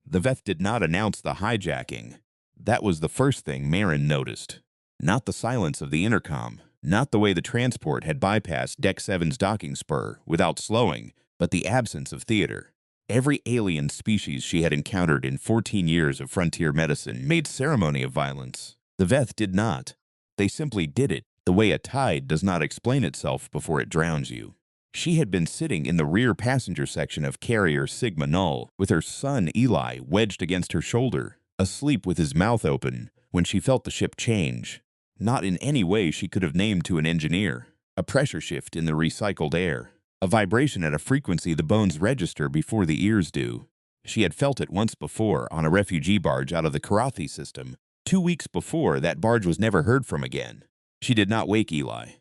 The Veth did not announce the hijacking. That was the first thing Marin noticed. Not the silence of the intercom, not the way the transport had bypassed Deck 7's docking spur without slowing, but the absence of theater. Every alien species she had encountered in 14 years of frontier medicine made ceremony of violence. The Veth did not. They simply did it, the way a tide does not explain itself before it drowns you. She had been sitting in the rear passenger section of Carrier Sigma-Null, with her son Eli wedged against her shoulder, asleep with his mouth open, when she felt the ship change. Not in any way she could have named to an engineer. A pressure shift in the recycled air. A vibration at a frequency the bones register before the ears do. She had felt it once before on a refugee barge out of the Karathi system. 2 weeks before, that barge was never heard from again. She did not wake Eli.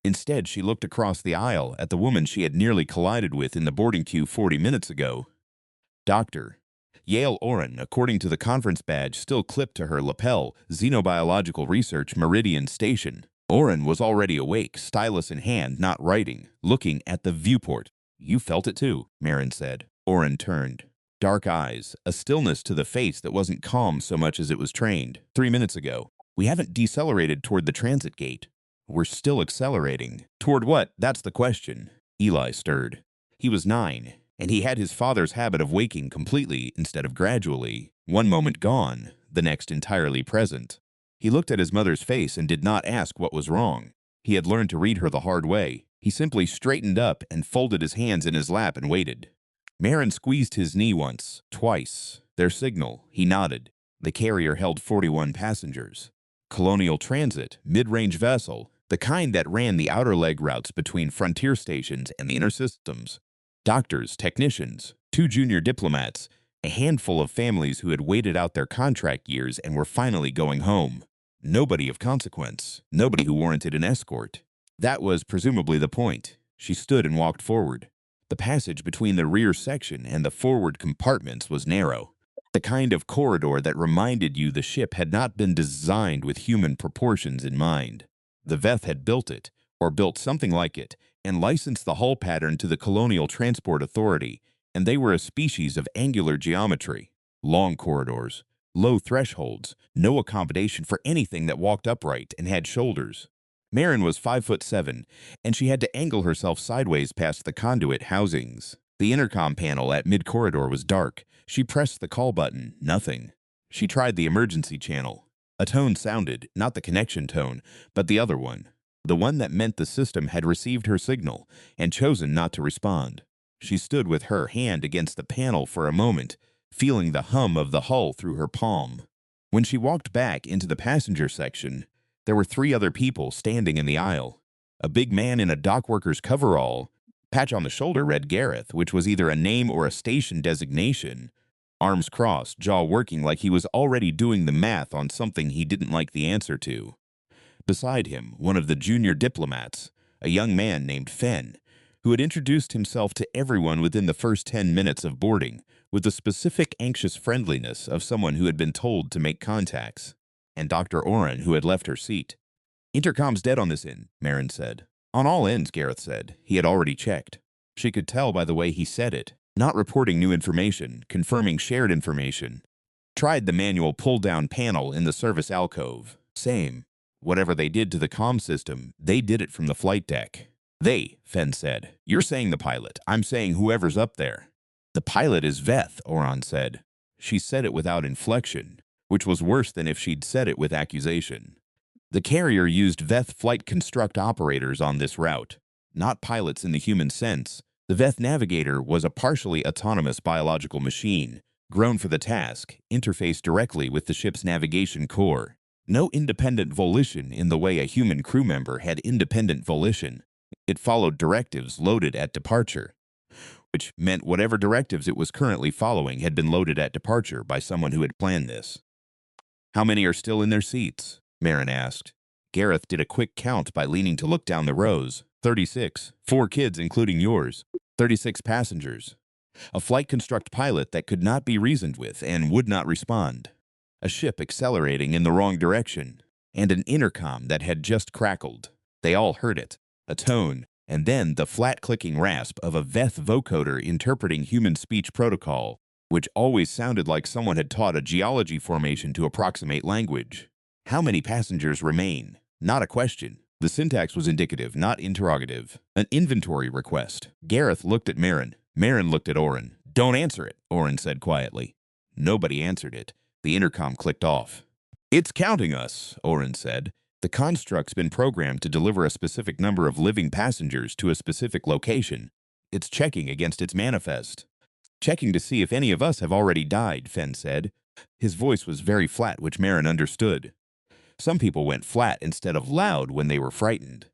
Instead, she looked across the aisle at the woman she had nearly collided with in the boarding queue 40 minutes ago. Doctor. Yale Oren, according to the conference badge still clipped to her lapel, Xenobiological Research Meridian Station. Oren was already awake, stylus in hand, not writing, looking at the viewport. You felt it too, Marin said. Oren turned. Dark eyes, a stillness to the face that wasn't calm so much as it was trained. 3 minutes ago. We haven't decelerated toward the transit gate. We're still accelerating. Toward what? That's the question. Eli stirred. He was 9, and he had his father's habit of waking completely instead of gradually. One moment gone, the next entirely present. He looked at his mother's face and did not ask what was wrong. He had learned to read her the hard way. He simply straightened up and folded his hands in his lap and waited. Marin squeezed his knee once, twice. Their signal. He nodded. The carrier held 41 passengers. Colonial Transit, mid-range vessel, the kind that ran the outer leg routes between frontier stations and the inner systems. Doctors, technicians, 2 junior diplomats, a handful of families who had waited out their contract years and were finally going home. Nobody of consequence, nobody who warranted an escort. That was presumably the point. She stood and walked forward. The passage between the rear section and the forward compartments was narrow. The kind of corridor that reminded you the ship had not been designed with human proportions in mind. The Veth had built it, or built something like it, and licensed the hull pattern to the Colonial Transport Authority, and they were a species of angular geometry. Long corridors, low thresholds, no accommodation for anything that walked upright and had shoulders. Marin was 5'7", and she had to angle herself sideways past the conduit housings. The intercom panel at mid-corridor was dark. She pressed the call button. Nothing. She tried the emergency channel. A tone sounded, not the connection tone, but the other one. The one that meant the system had received her signal and chosen not to respond. She stood with her hand against the panel for a moment, feeling the hum of the hull through her palm. When she walked back into the passenger section, there were 3 other people standing in the aisle. A big man in a dockworker's coverall. Patch on the shoulder read Gareth, which was either a name or a station designation. Arms crossed, jaw working like he was already doing the math on something he didn't like the answer to. Beside him, one of the junior diplomats, a young man named Fenn, who had introduced himself to everyone within the first 10 minutes of boarding, with the specific anxious friendliness of someone who had been told to make contacts, and Dr. Oren, who had left her seat. Intercom's dead on this end, Marin said. On all ends, Gareth said. He had already checked. She could tell by the way he said it. Not reporting new information, confirming shared information. Tried the manual pull-down panel in the service alcove. Same. Whatever they did to the comm system, they did it from the flight deck. They, Fenn said. You're saying the pilot. I'm saying whoever's up there. The pilot is Veth, Oran said. She said it without inflection, which was worse than if she'd said it with accusation. The carrier used Veth flight construct operators on this route, not pilots in the human sense. The Veth navigator was a partially autonomous biological machine, grown for the task, interfaced directly with the ship's navigation core. No independent volition in the way a human crew member had independent volition. It followed directives loaded at departure, which meant whatever directives it was currently following had been loaded at departure by someone who had planned this. How many are still in their seats? Marin asked. Gareth did a quick count by leaning to look down the rows. 36. 4 kids, including yours. 36 passengers. A flight construct pilot that could not be reasoned with and would not respond. A ship accelerating in the wrong direction. And an intercom that had just crackled. They all heard it. A tone, and then the flat clicking rasp of a Veth vocoder interpreting human speech protocol. which always sounded like someone had taught a geology formation to approximate language. How many passengers remain? Not a question. The syntax was indicative, not interrogative. An inventory request. Gareth looked at Marin. Marin looked at Oren. Don't answer it, Oren said quietly. Nobody answered it. The intercom clicked off. It's counting us, Oren said. The construct's been programmed to deliver a specific number of living passengers to a specific location. It's checking against its manifest. Checking to see if any of us have already died, Fen said. His voice was very flat, which Marin understood. Some people went flat instead of loud when they were frightened.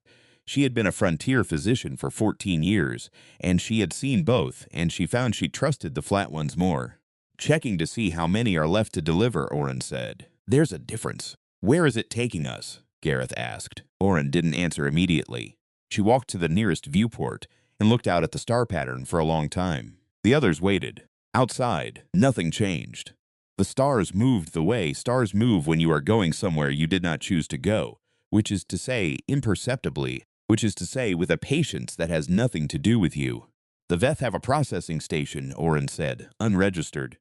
She had been a frontier physician for 14 years, and she had seen both, and she found she trusted the flat ones more. Checking to see how many are left to deliver, Oren said. There's a difference. Where is it taking us? Gareth asked. Oren didn't answer immediately. She walked to the nearest viewport and looked out at the star pattern for a long time. The others waited. Outside, nothing changed. The stars moved the way stars move when you are going somewhere you did not choose to go, which is to say, imperceptibly, which is to say, with a patience that has nothing to do with you. The Veth have a processing station, Oren said, unregistered.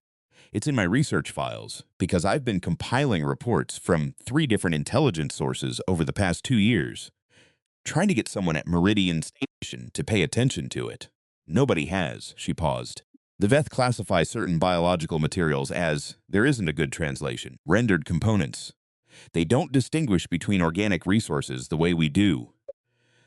It's in my research files, because I've been compiling reports from 3 different intelligence sources over the past 2 years, trying to get someone at Meridian Station to pay attention to it. Nobody has, she paused. The Veth classify certain biological materials as, there isn't a good translation, rendered components. They don't distinguish between organic resources the way we do.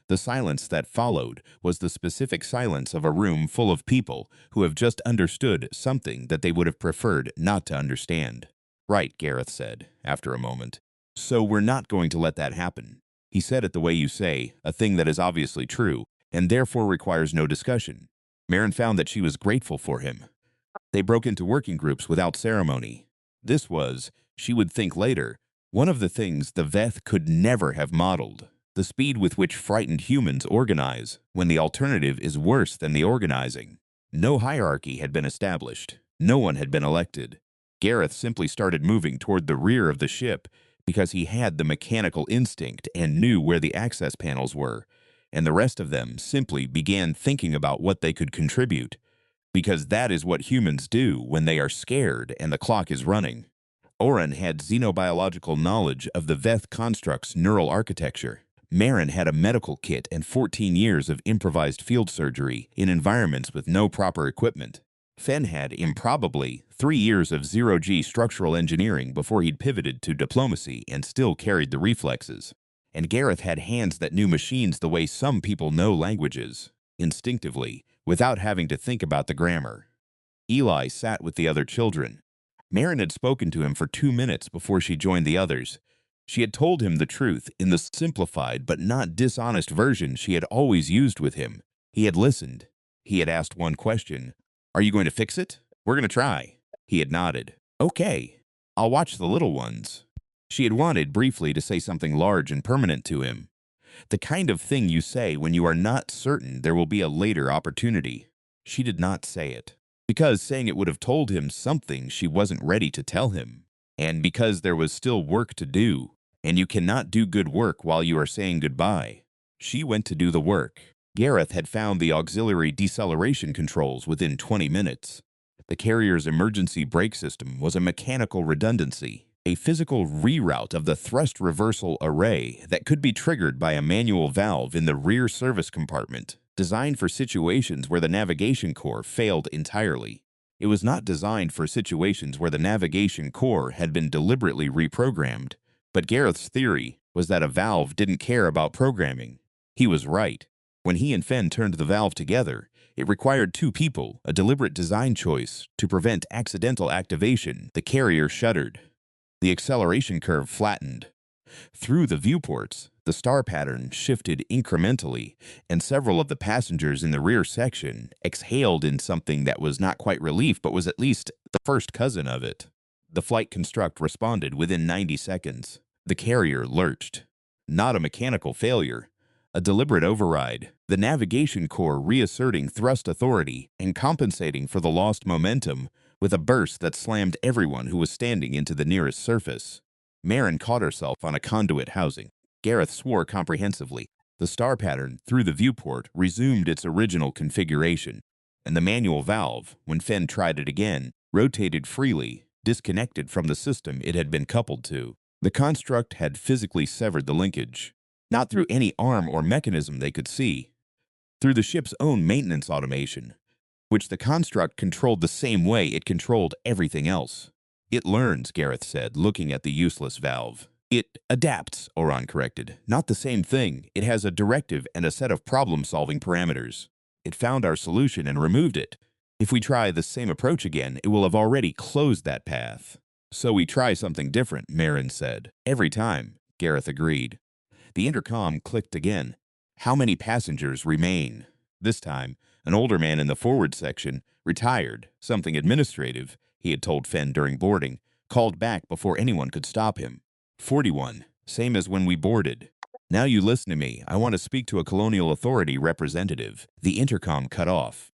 The silence that followed was the specific silence of a room full of people who have just understood something that they would have preferred not to understand. Right, Gareth said, after a moment. So we're not going to let that happen. He said it the way you say, a thing that is obviously true, and therefore requires no discussion. Marin found that she was grateful for him. They broke into working groups without ceremony. This was, she would think later, one of the things the Veth could never have modeled. The speed with which frightened humans organize, when the alternative is worse than the organizing. No hierarchy had been established. No one had been elected. Gareth simply started moving toward the rear of the ship because he had the mechanical instinct and knew where the access panels were, and the rest of them simply began thinking about what they could contribute, because that is what humans do when they are scared and the clock is running. Oren had xenobiological knowledge of the Veth construct's neural architecture. Marin had a medical kit and 14 years of improvised field surgery in environments with no proper equipment. Fen had, improbably, 3 years of zero-G structural engineering before he'd pivoted to diplomacy and still carried the reflexes. And Gareth had hands that knew machines the way some people know languages, instinctively, without having to think about the grammar. Eli sat with the other children. Marin had spoken to him for 2 minutes before she joined the others. She had told him the truth in the simplified but not dishonest version she had always used with him. He had listened. He had asked one question. Are you going to fix it? We're going to try. He had nodded. Okay. I'll watch the little ones. She had wanted briefly to say something large and permanent to him. The kind of thing you say when you are not certain there will be a later opportunity. She did not say it, because saying it would have told him something she wasn't ready to tell him, and because there was still work to do, and you cannot do good work while you are saying goodbye. She went to do the work. Gareth had found the auxiliary deceleration controls within 20 minutes. The carrier's emergency brake system was a mechanical redundancy, a physical reroute of the thrust reversal array that could be triggered by a manual valve in the rear service compartment, designed for situations where the navigation core failed entirely. It was not designed for situations where the navigation core had been deliberately reprogrammed, but Gareth's theory was that a valve didn't care about programming. He was right. When he and Fen turned the valve together, it required 2 people, a deliberate design choice, to prevent accidental activation. The carrier shuddered. The acceleration curve flattened. Through the viewports, the star pattern shifted incrementally, and several of the passengers in the rear section exhaled in something that was not quite relief but was at least the first cousin of it. The flight construct responded within 90 seconds. The carrier lurched. Not a mechanical failure, a deliberate override, the navigation core reasserting thrust authority and compensating for the lost momentum with a burst that slammed everyone who was standing into the nearest surface. Marin caught herself on a conduit housing. Gareth swore comprehensively. The star pattern, through the viewport, resumed its original configuration, and the manual valve, when Fen tried it again, rotated freely, disconnected from the system it had been coupled to. The construct had physically severed the linkage, not through any arm or mechanism they could see, through the ship's own maintenance automation, which the construct controlled the same way it controlled everything else. It learns, Gareth said, looking at the useless valve. It adapts, Oran corrected. Not the same thing. It has a directive and a set of problem-solving parameters. It found our solution and removed it. If we try the same approach again, it will have already closed that path. So we try something different, Marin said. Every time, Gareth agreed. The intercom clicked again. How many passengers remain? This time, an older man in the forward section, retired, something administrative, he had told Fenn during boarding, called back before anyone could stop him. 41, same as when we boarded. Now you listen to me. I want to speak to a colonial authority representative. The intercom cut off.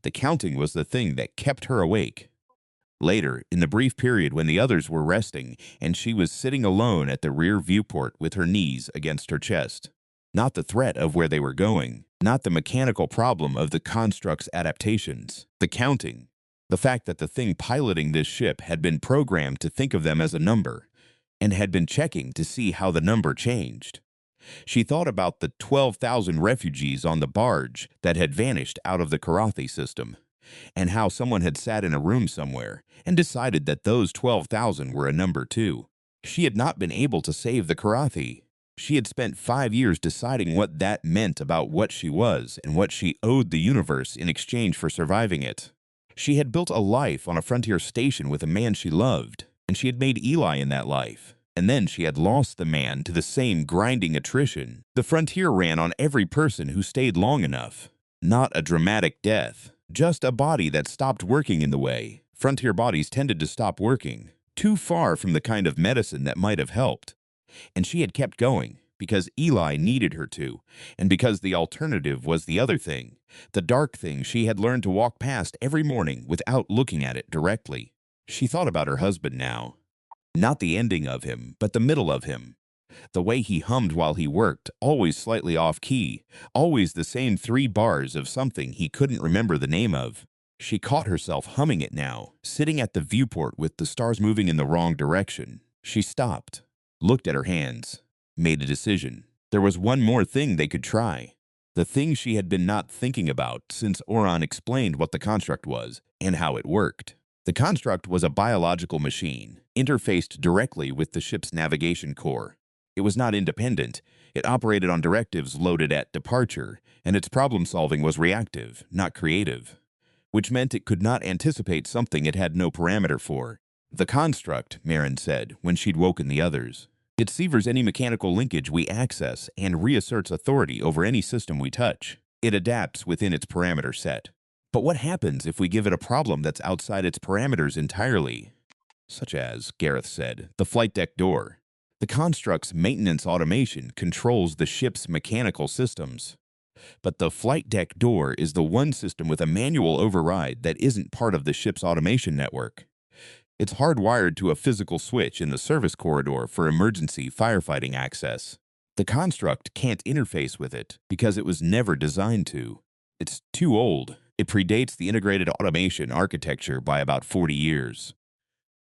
The counting was the thing that kept her awake. Later, in the brief period when the others were resting and she was sitting alone at the rear viewport with her knees against her chest. Not the threat of where they were going, not the mechanical problem of the construct's adaptations, the counting, the fact that the thing piloting this ship had been programmed to think of them as a number and had been checking to see how the number changed. She thought about the 12,000 refugees on the barge that had vanished out of the Karathi system, and how someone had sat in a room somewhere and decided that those 12,000 were a number too. She had not been able to save the Karathi. She had spent 5 years deciding what that meant about what she was and what she owed the universe in exchange for surviving it. She had built a life on a frontier station with a man she loved, and she had made Eli in that life. And then she had lost the man to the same grinding attrition. The frontier ran on every person who stayed long enough. Not a dramatic death, just a body that stopped working in the way frontier bodies tended to stop working, too far from the kind of medicine that might have helped. And she had kept going because Eli needed her to, and because the alternative was the other thing, the dark thing she had learned to walk past every morning without looking at it directly. She thought about her husband now. Not the ending of him, but the middle of him. The way he hummed while he worked, always slightly off-key, always the same 3 bars of something he couldn't remember the name of. She caught herself humming it now, sitting at the viewport with the stars moving in the wrong direction. She stopped, looked at her hands, made a decision. There was one more thing they could try. The thing she had been not thinking about since Oran explained what the construct was and how it worked. The construct was a biological machine, interfaced directly with the ship's navigation core. It was not independent. It operated on directives loaded at departure, and its problem-solving was reactive, not creative, which meant it could not anticipate something it had no parameter for. The construct, Marin said, when she'd woken the others. It severs any mechanical linkage we access and reasserts authority over any system we touch. It adapts within its parameter set. But what happens if we give it a problem that's outside its parameters entirely? Such as, Gareth said, the flight deck door. The construct's maintenance automation controls the ship's mechanical systems. But the flight deck door is the one system with a manual override that isn't part of the ship's automation network. It's hardwired to a physical switch in the service corridor for emergency firefighting access. The construct can't interface with it because it was never designed to. It's too old. It predates the integrated automation architecture by about 40 years.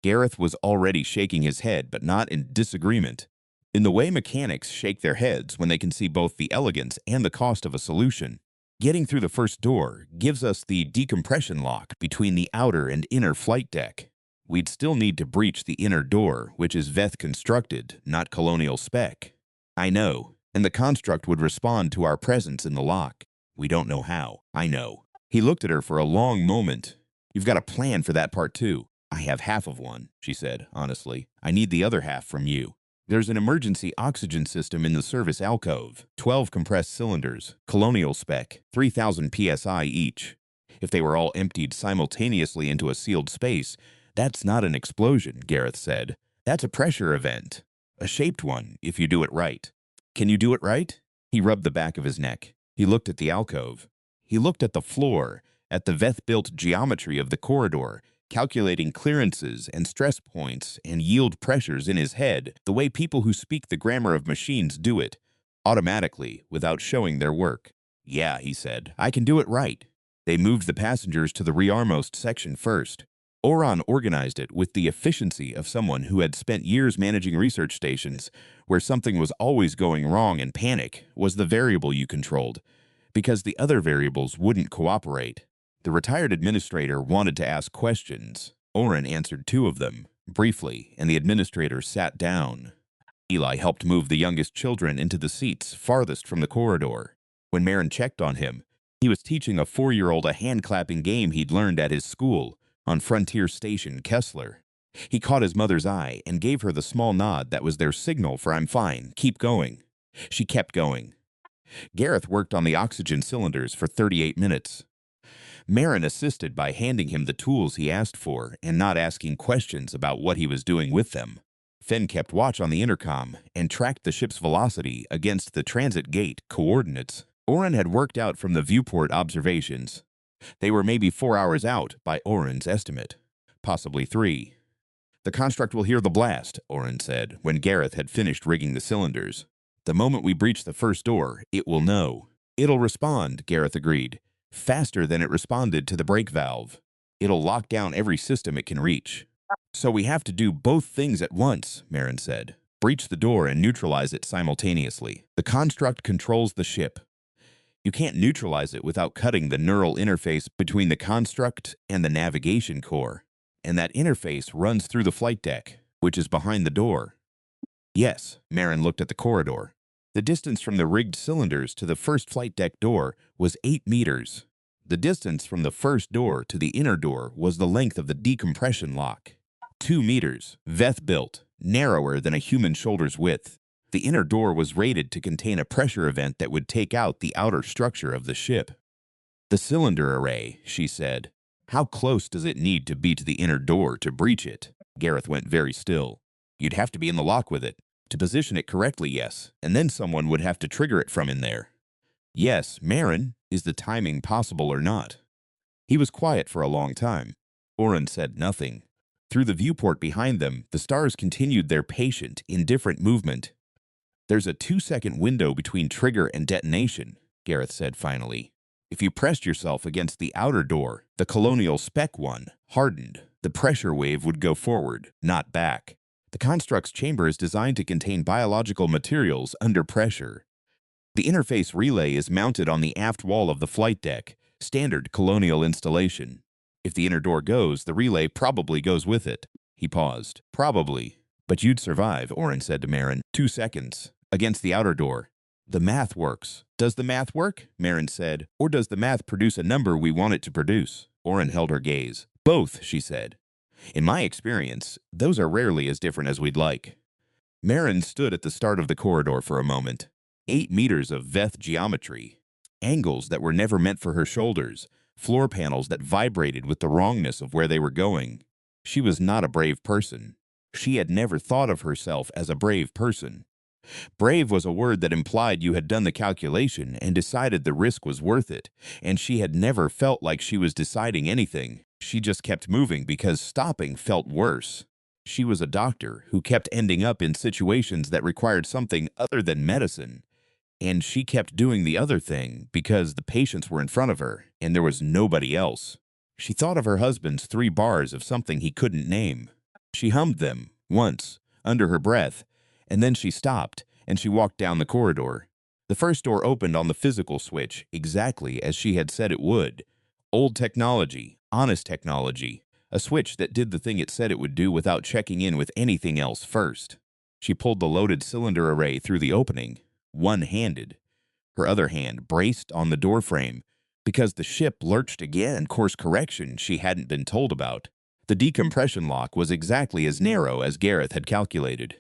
Gareth was already shaking his head, but not in disagreement. In the way mechanics shake their heads when they can see both the elegance and the cost of a solution. Getting through the first door gives us the decompression lock between the outer and inner flight deck. We'd still need to breach the inner door, which is Veth constructed, not colonial spec. I know, and the construct would respond to our presence in the lock. We don't know how. I know. He looked at her for a long moment. You've got a plan for that part too. I have half of one, she said, honestly. I need the other half from you. There's an emergency oxygen system in the service alcove. 12 compressed cylinders, colonial spec, 3,000 psi each. If they were all emptied simultaneously into a sealed space, that's not an explosion, Gareth said. That's a pressure event. A shaped one, if you do it right. Can you do it right? He rubbed the back of his neck. He looked at the alcove. He looked at the floor, at the Veth-built geometry of the corridor, calculating clearances and stress points and yield pressures in his head the way people who speak the grammar of machines do it, automatically, without showing their work. Yeah, he said, I can do it right. They moved the passengers to the rearmost section first. Oron organized it with the efficiency of someone who had spent years managing research stations, where something was always going wrong and panic was the variable you controlled, because the other variables wouldn't cooperate. The retired administrator wanted to ask questions. Oren answered 2 of them, briefly, and the administrator sat down. Eli helped move the youngest children into the seats farthest from the corridor. When Marin checked on him, he was teaching a 4-year-old a hand-clapping game he'd learned at his school on Frontier Station, Kessler. He caught his mother's eye and gave her the small nod that was their signal for "I'm fine, keep going." She kept going. Gareth worked on the oxygen cylinders for 38 minutes. Marin assisted by handing him the tools he asked for and not asking questions about what he was doing with them. Fenn kept watch on the intercom and tracked the ship's velocity against the transit gate coordinates Oren had worked out from the viewport observations. They were maybe 4 hours out by Oren's estimate, possibly 3. "The construct will hear the blast," Oren said, when Gareth had finished rigging the cylinders. "The moment we breach the first door, it will know." "It'll respond," Gareth agreed, "faster than it responded to the brake valve. It'll lock down every system it can reach." "So we have to do both things at once," Marin said. "Breach the door and neutralize it simultaneously. The construct controls the ship. You can't neutralize it without cutting the neural interface between the construct and the navigation core. And that interface runs through the flight deck, which is behind the door." "Yes," Marin looked at the corridor. The distance from the rigged cylinders to the first flight deck door was 8 meters. The distance from the first door to the inner door was the length of the decompression lock. 2 meters, Veth built, narrower than a human shoulder's width. The inner door was rated to contain a pressure event that would take out the outer structure of the ship. "The cylinder array," she said. "How close does it need to be to the inner door to breach it?" Gareth went very still. "You'd have to be in the lock with it. To position it correctly, yes, and then someone would have to trigger it from in there." "Yes, Marin, is the timing possible or not?" He was quiet for a long time. Oren said nothing. Through the viewport behind them, the stars continued their patient, indifferent movement. "There's a 2-second window between trigger and detonation," Gareth said finally. "If you pressed yourself against the outer door, the colonial spec one, hardened, the pressure wave would go forward, not back. The construct's chamber is designed to contain biological materials under pressure. The interface relay is mounted on the aft wall of the flight deck, standard colonial installation. If the inner door goes, the relay probably goes with it." He paused. "Probably. But you'd survive," Oren said to Marin. 2 seconds. Against the outer door. "The math works." "Does the math work?" Marin said. "Or does the math produce a number we want it to produce?" Oren held her gaze. "Both," she said. "In my experience, those are rarely as different as we'd like." Marin stood at the start of the corridor for a moment. 8 meters of Veth geometry. Angles that were never meant for her shoulders. Floor panels that vibrated with the wrongness of where they were going. She was not a brave person. She had never thought of herself as a brave person. Brave was a word that implied you had done the calculation and decided the risk was worth it, and she had never felt like she was deciding anything. She just kept moving because stopping felt worse. She was a doctor who kept ending up in situations that required something other than medicine, and she kept doing the other thing because the patients were in front of her and there was nobody else. She thought of her husband's 3 bars of something he couldn't name. She hummed them, once, under her breath, and then she stopped, and she walked down the corridor. The first door opened on the physical switch, exactly as she had said it would. Old technology, honest technology, a switch that did the thing it said it would do without checking in with anything else first. She pulled the loaded cylinder array through the opening, one-handed. Her other hand braced on the doorframe, because the ship lurched again, course correction she hadn't been told about. The decompression lock was exactly as narrow as Gareth had calculated.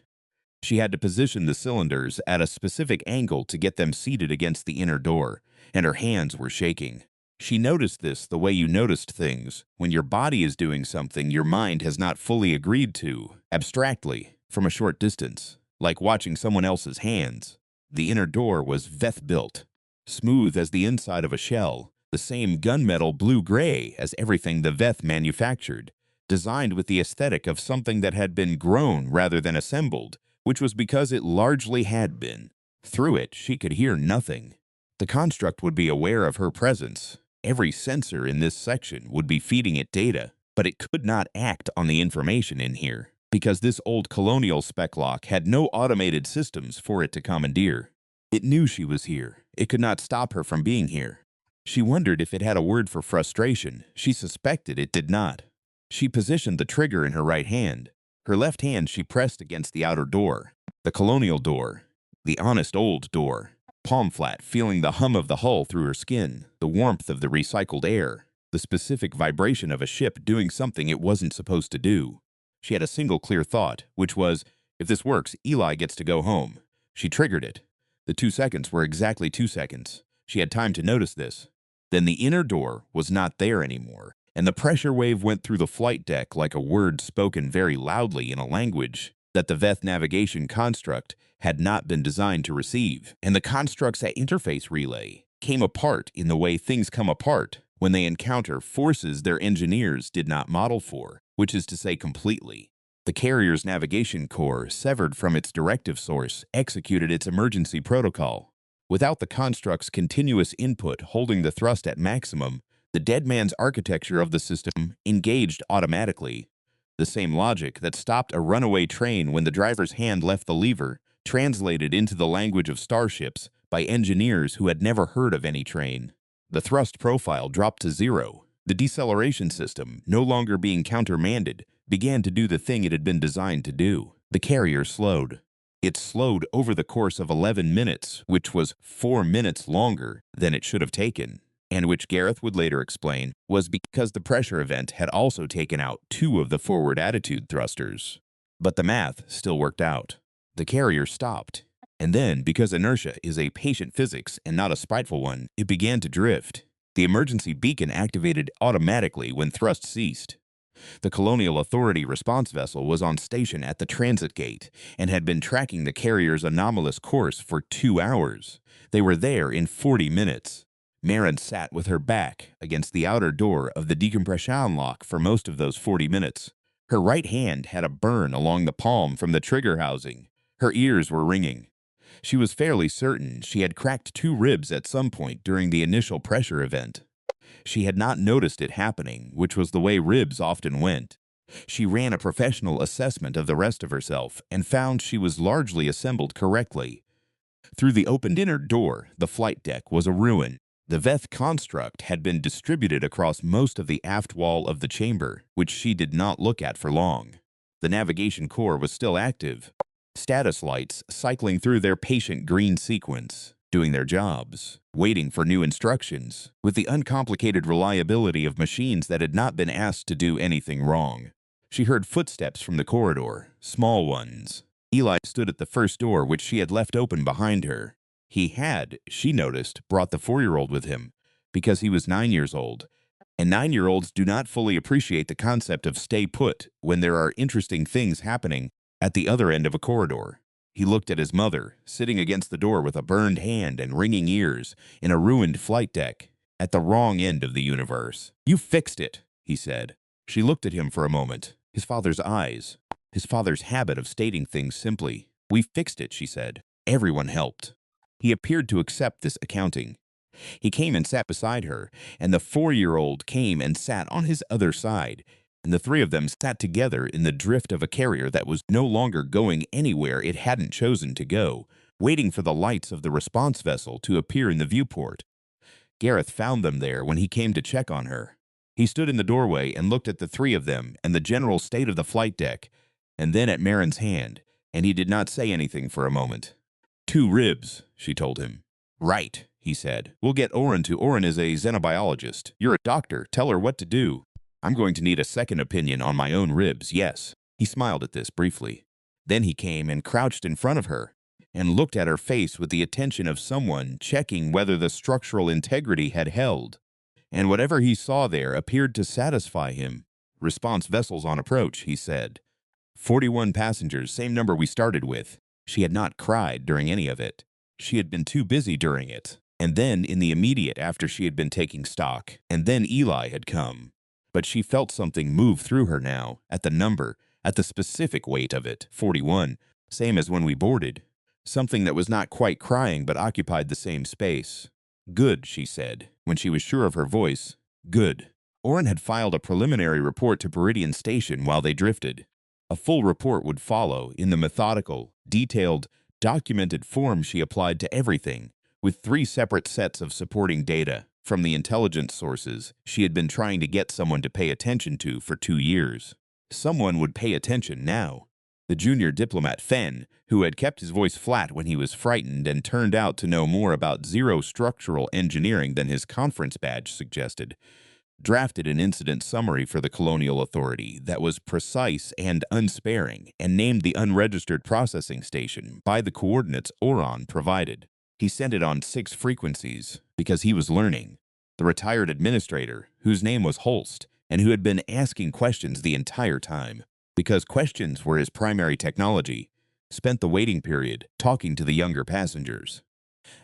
She had to position the cylinders at a specific angle to get them seated against the inner door, and her hands were shaking. She noticed this the way you noticed things, when your body is doing something your mind has not fully agreed to, abstractly, from a short distance, like watching someone else's hands. The inner door was Veth-built, smooth as the inside of a shell, the same gunmetal blue-gray as everything the Veth manufactured, designed with the aesthetic of something that had been grown rather than assembled, which was because it largely had been. Through it, she could hear nothing. The construct would be aware of her presence. Every sensor in this section would be feeding it data, but it could not act on the information in here, because this old colonial spec lock had no automated systems for it to commandeer. It knew she was here. It could not stop her from being here. She wondered if it had a word for frustration. She suspected it did not. She positioned the trigger in her right hand. Her left hand she pressed against the outer door, the colonial door, the honest old door, palm flat, feeling the hum of the hull through her skin, the warmth of the recycled air, the specific vibration of a ship doing something it wasn't supposed to do. She had a single clear thought, which was, if this works, Eli gets to go home. She triggered it. The 2 seconds were exactly 2 seconds. She had time to notice this. Then the inner door was not there anymore, and the pressure wave went through the flight deck like a word spoken very loudly in a language that the Veth navigation construct had not been designed to receive. And the construct's interface relay came apart in the way things come apart when they encounter forces their engineers did not model for, which is to say completely. The carrier's navigation core, severed from its directive source, executed its emergency protocol. Without the construct's continuous input holding the thrust at maximum, the dead man's architecture of the system engaged automatically. The same logic that stopped a runaway train when the driver's hand left the lever translated into the language of starships by engineers who had never heard of any train. The thrust profile dropped to 0. The deceleration system, no longer being countermanded, began to do the thing it had been designed to do. The carrier slowed. It slowed over the course of 11 minutes, which was 4 minutes longer than it should have taken, and which Gareth would later explain was because the pressure event had also taken out 2 of the forward attitude thrusters. But the math still worked out. The carrier stopped, and then, because inertia is a patient physics and not a spiteful one, it began to drift. The emergency beacon activated automatically when thrust ceased. The Colonial Authority response vessel was on station at the transit gate and had been tracking the carrier's anomalous course for 2 hours. They were there in 40 minutes. Marin sat with her back against the outer door of the decompression lock for most of those 40 minutes. Her right hand had a burn along the palm from the trigger housing. Her ears were ringing. She was fairly certain she had cracked 2 ribs at some point during the initial pressure event. She had not noticed it happening, which was the way ribs often went. She ran a professional assessment of the rest of herself and found she was largely assembled correctly. Through the opened inner door, the flight deck was a ruin. The Veth construct had been distributed across most of the aft wall of the chamber, which she did not look at for long. The navigation core was still active. Status lights cycling through their patient green sequence, doing their jobs, waiting for new instructions, with the uncomplicated reliability of machines that had not been asked to do anything wrong. She heard footsteps from the corridor, small ones. Eli stood at the first door, which she had left open behind her. He had, she noticed, brought the 4-year-old with him, because he was 9 years old, and 9-year-olds do not fully appreciate the concept of stay put when there are interesting things happening at the other end of a corridor. He looked at his mother, sitting against the door with a burned hand and ringing ears in a ruined flight deck, at the wrong end of the universe. "You fixed it," he said. She looked at him for a moment, his father's eyes, his father's habit of stating things simply. "We fixed it," she said. "Everyone helped." He appeared to accept this accounting. He came and sat beside her, and the 4-year-old came and sat on his other side, and the 3 of them sat together in the drift of a carrier that was no longer going anywhere it hadn't chosen to go, waiting for the lights of the response vessel to appear in the viewport. Gareth found them there when he came to check on her. He stood in the doorway and looked at the 3 of them and the general state of the flight deck, and then at Marin's hand, and he did not say anything for a moment. "2 ribs," she told him. "Right," he said. "We'll get Oren to. Oren is a xenobiologist. You're a doctor. Tell her what to do. I'm going to need a second opinion on my own ribs, yes." He smiled at this briefly. Then he came and crouched in front of her and looked at her face with the attention of someone checking whether the structural integrity had held. And whatever he saw there appeared to satisfy him. "Response vessels on approach," he said. 41 passengers, same number we started with. She had not cried during any of it. She had been too busy during it. And then in the immediate after she had been taking stock. And then Eli had come. But she felt something move through her now, at the number, at the specific weight of it, 41, same as when we boarded. Something that was not quite crying but occupied the same space. "Good," she said, when she was sure of her voice. "Good." Oren had filed a preliminary report to Peridian Station while they drifted. A full report would follow in the methodical, detailed, documented form she applied to everything, with 3 separate sets of supporting data from the intelligence sources she had been trying to get someone to pay attention to for 2 years. Someone would pay attention now. The junior diplomat Fen, who had kept his voice flat when he was frightened and turned out to know more about zero structural engineering than his conference badge suggested, drafted an incident summary for the Colonial Authority that was precise and unsparing and named the unregistered processing station by the coordinates Oron provided. He sent it on 6 frequencies because he was learning. The retired administrator, whose name was Holst, and who had been asking questions the entire time, because questions were his primary technology, spent the waiting period talking to the younger passengers.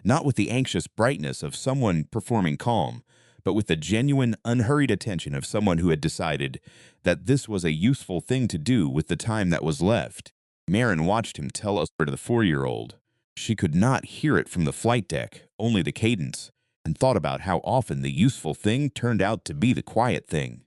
Not with the anxious brightness of someone performing calm, but with the genuine, unhurried attention of someone who had decided that this was a useful thing to do with the time that was left. Marin watched him tell us to the 4-year-old. She could not hear it from the flight deck, only the cadence, and thought about how often the useful thing turned out to be the quiet thing.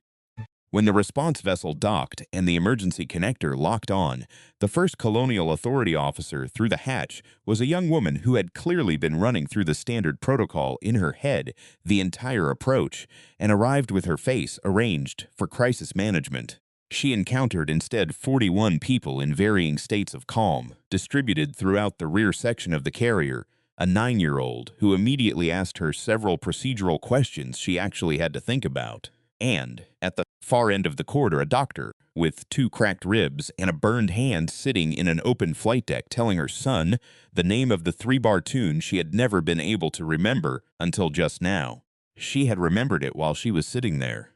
When the response vessel docked and the emergency connector locked on, the first Colonial Authority officer through the hatch was a young woman who had clearly been running through the standard protocol in her head the entire approach and arrived with her face arranged for crisis management. She encountered instead 41 people in varying states of calm, distributed throughout the rear section of the carrier, a 9-year-old who immediately asked her several procedural questions she actually had to think about. And, at the far end of the corridor, a doctor, with 2 cracked ribs and a burned hand sitting in an open flight deck telling her son the name of the 3-bar tune she had never been able to remember until just now. She had remembered it while she was sitting there.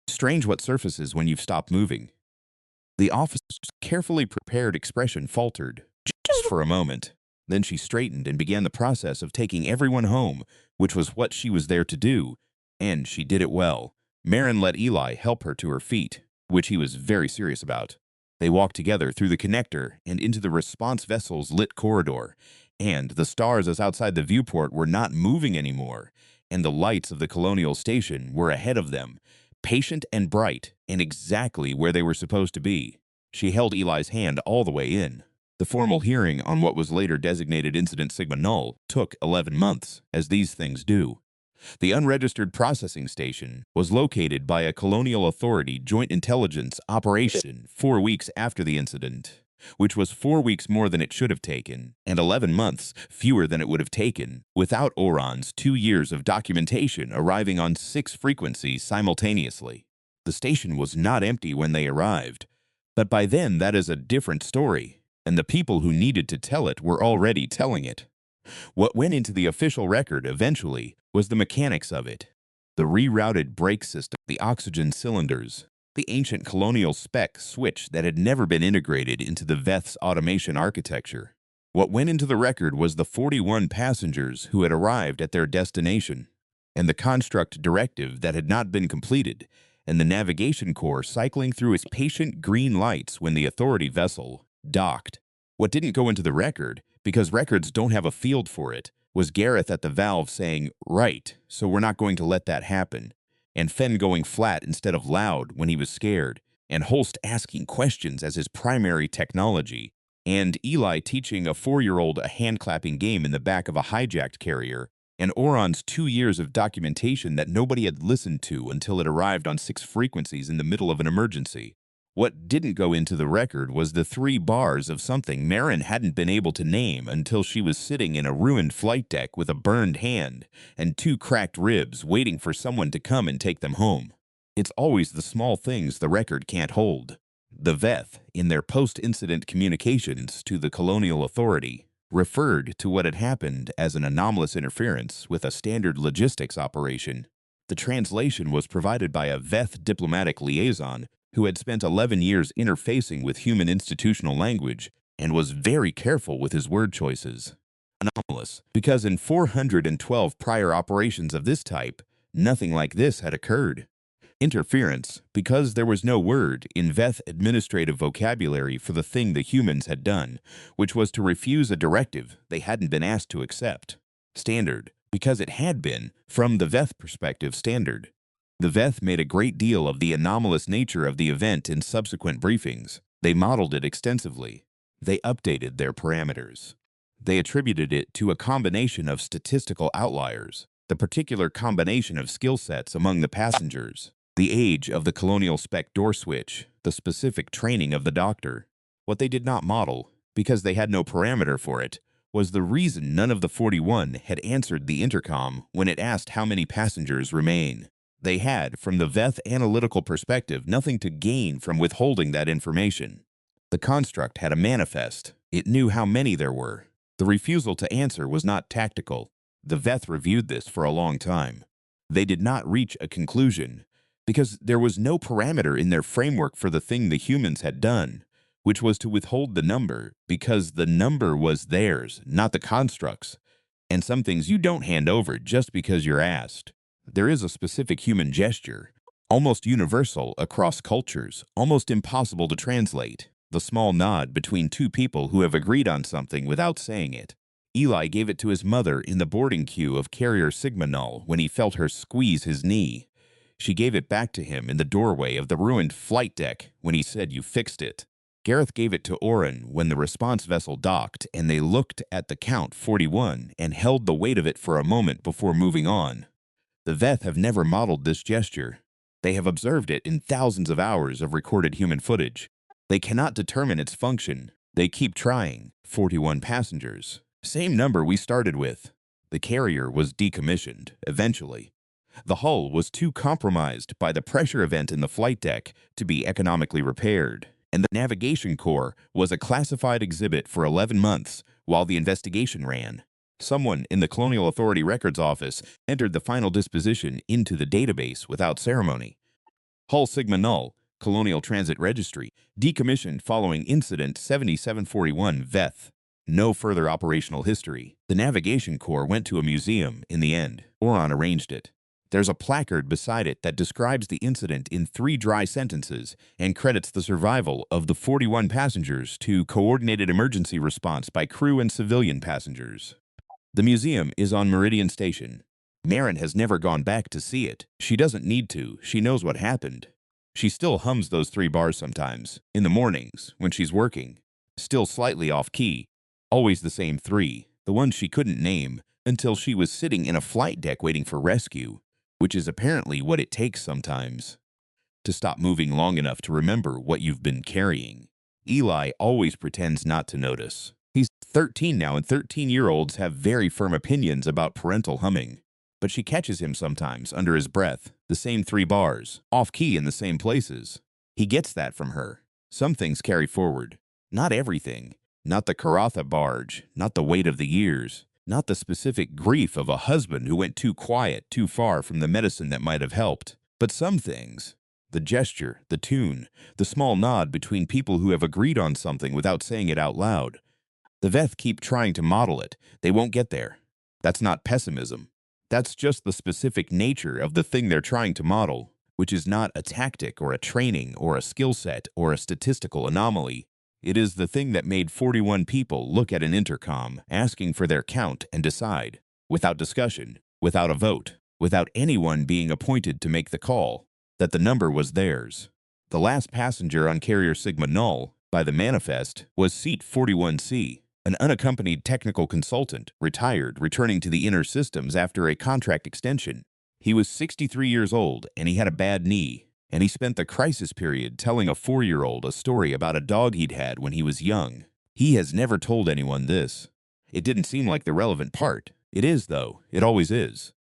Strange what surfaces when you've stopped moving. The officer's carefully prepared expression faltered, just for a moment. Then she straightened and began the process of taking everyone home, which was what she was there to do, and she did it well. Marin let Eli help her to her feet, which he was very serious about. They walked together through the connector and into the response vessel's lit corridor, and the stars outside the viewport were not moving anymore, and the lights of the Colonial Station were ahead of them, patient and bright, and exactly where they were supposed to be. She held Eli's hand all the way in. The formal hearing on what was later designated Incident Sigma-Null took 11 months, as these things do. The unregistered processing station was located by a Colonial Authority joint intelligence operation 4 weeks after the incident, which was 4 weeks more than it should have taken, and 11 months fewer than it would have taken without Oron's 2 years of documentation arriving on 6 frequencies simultaneously. The station was not empty when they arrived, but by then that is a different story, and the people who needed to tell it were already telling it. What went into the official record eventually was the mechanics of it. The rerouted brake system, the oxygen cylinders, the ancient colonial spec switch that had never been integrated into the Veth's automation architecture. What went into the record was the 41 passengers who had arrived at their destination, and the construct directive that had not been completed, and the navigation core cycling through its patient green lights when the Authority vessel docked. What didn't go into the record, because records don't have a field for it, was Gareth at the valve saying, "Right, so we're not going to let that happen," and Fen going flat instead of loud when he was scared, and Holst asking questions as his primary technology, and Eli teaching a 4-year-old a hand-clapping game in the back of a hijacked carrier, and Oron's 2 years of documentation that nobody had listened to until it arrived on 6 frequencies in the middle of an emergency. What didn't go into the record was the 3 bars of something Marin hadn't been able to name until she was sitting in a ruined flight deck with a burned hand and 2 cracked ribs waiting for someone to come and take them home. It's always the small things the record can't hold. The Veth, in their post-incident communications to the Colonial Authority, referred to what had happened as an anomalous interference with a standard logistics operation. The translation was provided by a Veth diplomatic liaison who had spent 11 years interfacing with human institutional language and was very careful with his word choices. Anomalous, because in 412 prior operations of this type, nothing like this had occurred. Interference, because there was no word in Veth administrative vocabulary for the thing the humans had done, which was to refuse a directive they hadn't been asked to accept. Standard, because it had been, from the Veth perspective, standard. The VETH made a great deal of the anomalous nature of the event in subsequent briefings. They modeled it extensively. They updated their parameters. They attributed it to a combination of statistical outliers, the particular combination of skill sets among the passengers, the age of the colonial spec door switch, the specific training of the doctor. What they did not model, because they had no parameter for it, was the reason none of the 41 had answered the intercom when it asked how many passengers remain. They had, from the VETH analytical perspective, nothing to gain from withholding that information. The construct had a manifest. It knew how many there were. The refusal to answer was not tactical. The VETH reviewed this for a long time. They did not reach a conclusion because there was no parameter in their framework for the thing the humans had done, which was to withhold the number because the number was theirs, not the construct's. And some things you don't hand over just because you're asked. There is a specific human gesture, almost universal across cultures, almost impossible to translate. The small nod between two people who have agreed on something without saying it. Eli gave it to his mother in the boarding queue of Carrier Sigma-Null when he felt her squeeze his knee. She gave it back to him in the doorway of the ruined flight deck when he said, "You fixed it." Gareth gave it to Oren when the response vessel docked and they looked at the count 41 and held the weight of it for a moment before moving on. The VETH have never modeled this gesture. They have observed it in thousands of hours of recorded human footage. They cannot determine its function. They keep trying. 41 passengers. Same number we started with. The carrier was decommissioned, eventually. The hull was too compromised by the pressure event in the flight deck to be economically repaired, and the navigation core was a classified exhibit for 11 months while the investigation ran. Someone in the Colonial Authority Records Office entered the final disposition into the database without ceremony. Hull Sigma-Null, Colonial Transit Registry, decommissioned following Incident 7741 VETH. No further operational history. The navigation core went to a museum in the end. Oron arranged it. There's a placard beside it that describes the incident in 3 dry sentences and credits the survival of the 41 passengers to coordinated emergency response by crew and civilian passengers. The museum is on Meridian Station. Marin has never gone back to see it. She doesn't need to. She knows what happened. She still hums those 3 bars sometimes, in the mornings, when she's working. Still slightly off-key. Always the same 3, the ones she couldn't name, until she was sitting in a flight deck waiting for rescue, which is apparently what it takes sometimes. To stop moving long enough to remember what you've been carrying. Eli always pretends not to notice. He's 13 now, and 13-year-olds have very firm opinions about parental humming. But she catches him sometimes, under his breath, the same 3 bars, off-key in the same places. He gets that from her. Some things carry forward. Not everything. Not the Karatha barge, not the weight of the years, not the specific grief of a husband who went too quiet, too far from the medicine that might have helped. But some things. The gesture, the tune, the small nod between people who have agreed on something without saying it out loud. The VETH keep trying to model it. They won't get there. That's not pessimism. That's just the specific nature of the thing they're trying to model, which is not a tactic or a training or a skill set or a statistical anomaly. It is the thing that made 41 people look at an intercom, asking for their count and decide, without discussion, without a vote, without anyone being appointed to make the call, that the number was theirs. The last passenger on Carrier Sigma-Null, by the manifest, was seat 41C, an unaccompanied technical consultant, retired, returning to the inner systems after a contract extension. He was 63 years old, and he had a bad knee. And he spent the crisis period telling a 4-year-old a story about a dog he'd had when he was young. He has never told anyone this. It didn't seem like the relevant part. It is, though. It always is.